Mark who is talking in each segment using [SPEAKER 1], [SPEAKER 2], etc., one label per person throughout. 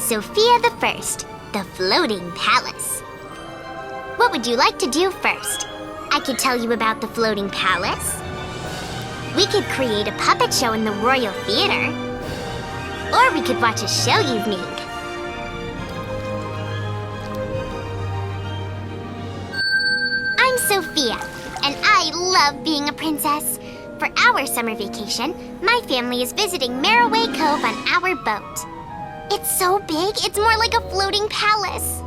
[SPEAKER 1] Sofia the First, the floating palace. What would you like to do first? I could tell you about the floating palace. We could create a puppet show in the Royal Theater. Or we could watch a show evening. I'm Sofia, and I love being a princess. For our summer vacation, my family is visiting Maraway Cove on our boat. It's so big, it's more like a floating palace.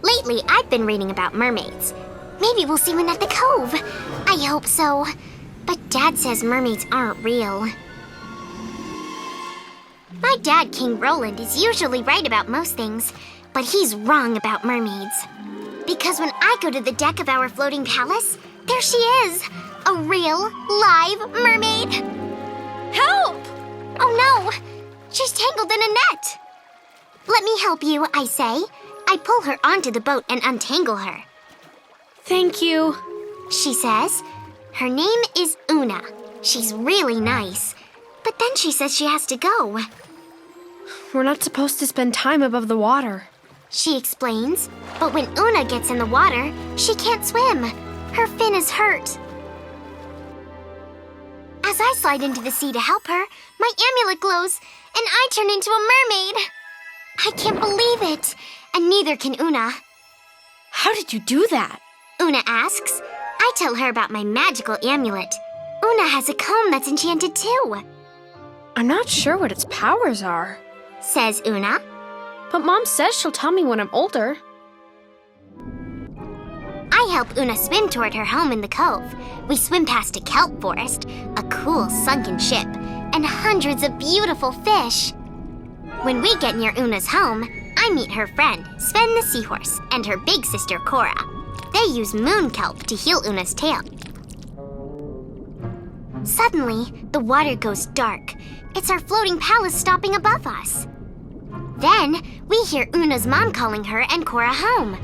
[SPEAKER 1] Lately, I've been reading about mermaids. Maybe we'll see one at the cove. I hope so. But Dad says mermaids aren't real. My dad, King Roland, is usually right about most things, but he's wrong about mermaids. Because when I go to the deck of our floating palace, there she is, a real, live mermaid. Help! Oh no, she's tangled in a net. Let me help you, I say. I pull her onto the boat and untangle her.
[SPEAKER 2] Thank you,
[SPEAKER 1] she says. Her name is Una. She's really nice. But then she says she has to go.
[SPEAKER 2] We're not supposed to spend time above the water,
[SPEAKER 1] she explains. But when Una gets in the water, she can't swim. Her fin is hurt. As I slide into the sea to help her, my amulet glows, and I turn into a mermaid. I can't believe it, and neither can Una.
[SPEAKER 2] How did you do that?
[SPEAKER 1] Una asks. I tell her about my magical amulet. Una has a comb that's enchanted too.
[SPEAKER 2] I'm not sure what its powers are,
[SPEAKER 1] says Una.
[SPEAKER 2] But Mom says she'll tell me when I'm older.
[SPEAKER 1] I help Una swim toward her home in the cove. We swim past a kelp forest, a cool sunken ship, and hundreds of beautiful fish. When we get near Una's home, I meet her friend, Sven the seahorse, and her big sister, Cora. They use moon kelp to heal Una's tail. Suddenly, the water goes dark. It's our floating palace stopping above us. Then, we hear Una's mom calling her and Cora home.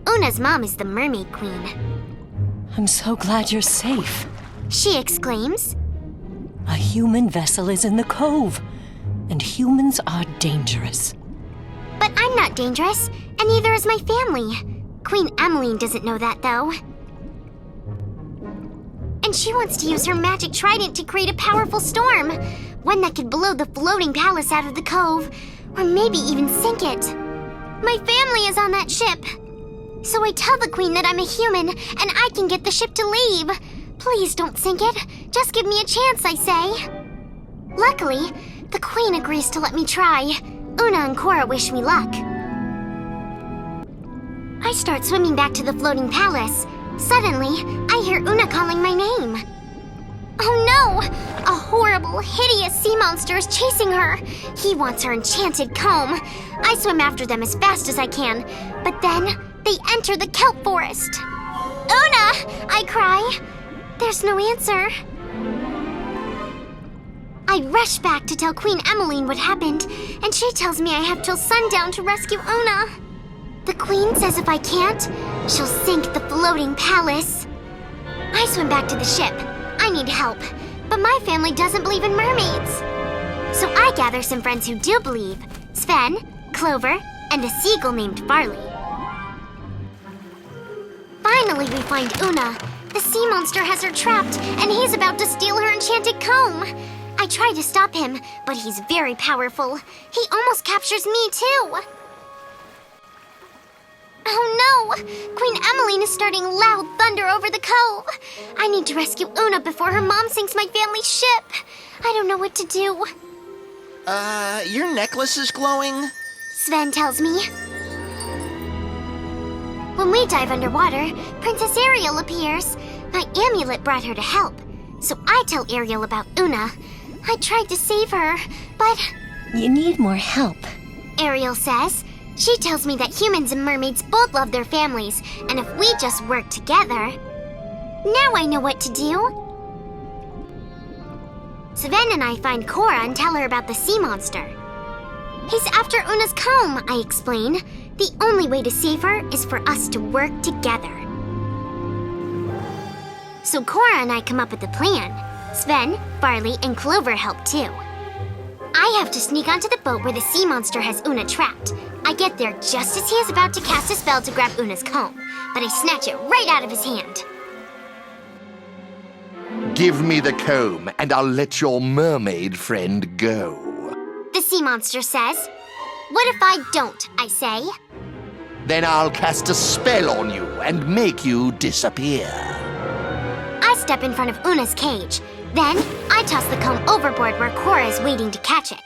[SPEAKER 1] Una's mom is the mermaid queen.
[SPEAKER 3] I'm so glad you're safe,
[SPEAKER 1] she exclaims.
[SPEAKER 3] A human vessel is in the cove, and humans are dangerous.
[SPEAKER 1] But I'm not dangerous, and neither is my family. Queen Emmeline doesn't know that, though. And she wants to use her magic trident to create a powerful storm, one that could blow the floating palace out of the cove, or maybe even sink it. My family is on that ship. So I tell the queen that I'm a human, and I can get the ship to leave. Please don't sink it. Just give me a chance, I say. Luckily, the queen agrees to let me try. Una and Cora wish me luck. I start swimming back to the floating palace. Suddenly, I hear Una calling my name. Oh no! A horrible, hideous sea monster is chasing her. He wants her enchanted comb. I swim after them as fast as I can, but then they enter the kelp forest. Una! I cry. There's no answer. I rush back to tell Queen Emmeline what happened, and she tells me I have till sundown to rescue Una. The queen says if I can't, she'll sink the floating palace. I swim back to the ship. I need help, but my family doesn't believe in mermaids. So I gather some friends who do believe. Sven, Clover, and a seagull named Farley. Finally, we find Una. The sea monster has her trapped, and he's about to steal her enchanted comb. I try to stop him, but he's very powerful. He almost captures me, too. Oh no! Queen Emmeline is starting loud thunder over the cove. I need to rescue Una before her mom sinks my family's ship. I don't know what to do.
[SPEAKER 4] Your necklace is glowing?
[SPEAKER 1] Sven tells me. When we dive underwater, Princess Ariel appears. My amulet brought her to help. So I tell Ariel about Una. I tried to save her, but...
[SPEAKER 3] You need more help,
[SPEAKER 1] Ariel says. She tells me that humans and mermaids both love their families, and if we just work together... Now I know what to do. Sven and I find Cora and tell her about the sea monster. He's after Una's comb, I explain. The only way to save her is for us to work together. So Cora and I come up with a plan. Sven, Farley, and Clover help too. I have to sneak onto the boat where the sea monster has Una trapped. I get there just as he is about to cast a spell to grab Una's comb, but I snatch it right out of his hand.
[SPEAKER 5] Give me the comb, and I'll let your mermaid friend go.
[SPEAKER 1] The sea monster says. What if I don't, I say?
[SPEAKER 5] Then I'll cast a spell on you and make you disappear.
[SPEAKER 1] I step in front of Una's cage. Then, I toss the comb overboard where Cora is waiting to catch it.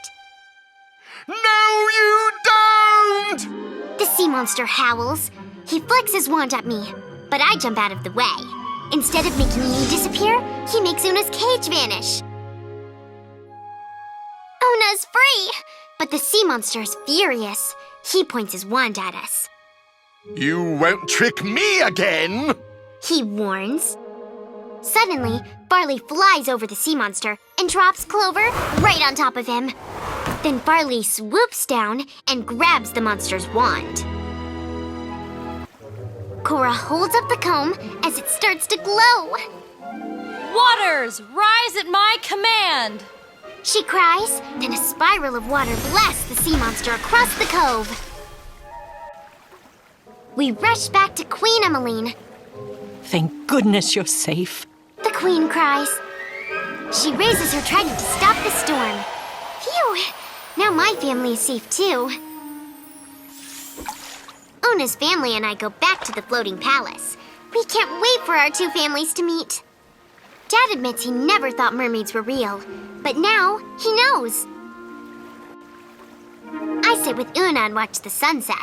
[SPEAKER 5] No, you don't!
[SPEAKER 1] The sea monster howls. He flicks his wand at me, but I jump out of the way. Instead of making me disappear, he makes Una's cage vanish. Una's free! But the sea monster is furious. He points his wand at us.
[SPEAKER 5] You won't trick me again!
[SPEAKER 1] He warns. Suddenly, Farley flies over the sea monster and drops Clover right on top of him. Then Farley swoops down and grabs the monster's wand. Cora holds up the comb as it starts to glow.
[SPEAKER 6] Waters, rise at my command!
[SPEAKER 1] She cries, then a spiral of water blasts the sea monster across the cove. We rush back to Queen Emmeline.
[SPEAKER 3] Thank goodness you're safe.
[SPEAKER 1] The Queen cries. She raises her trident to stop the storm. Phew! Now my family is safe too. Una's family and I go back to the floating palace. We can't wait for our two families to meet. Dad admits he never thought mermaids were real, but now he knows. I sit with Una and watch the sunset.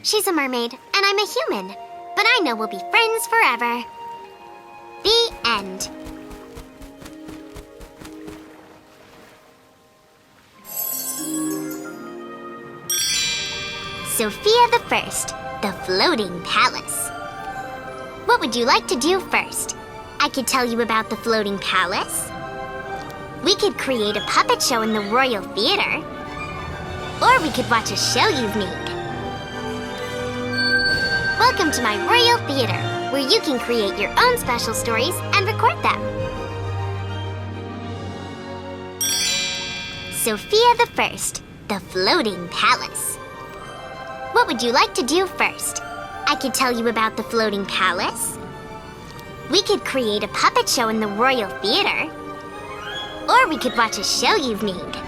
[SPEAKER 1] She's a mermaid and I'm a human, but I know we'll be friends forever. The end. Sofia the First, the Floating Palace. What would you like to do first? I could tell you about the floating palace. We could create a puppet show in the Royal Theater. Or we could watch a show you've made. Welcome to my Royal Theater, where you can create your own special stories and record them. Sofia the First, the Floating Palace. What would you like to do first? I could tell you about the floating palace. We could create a puppet show in the Royal Theater. Or we could watch a show you've made.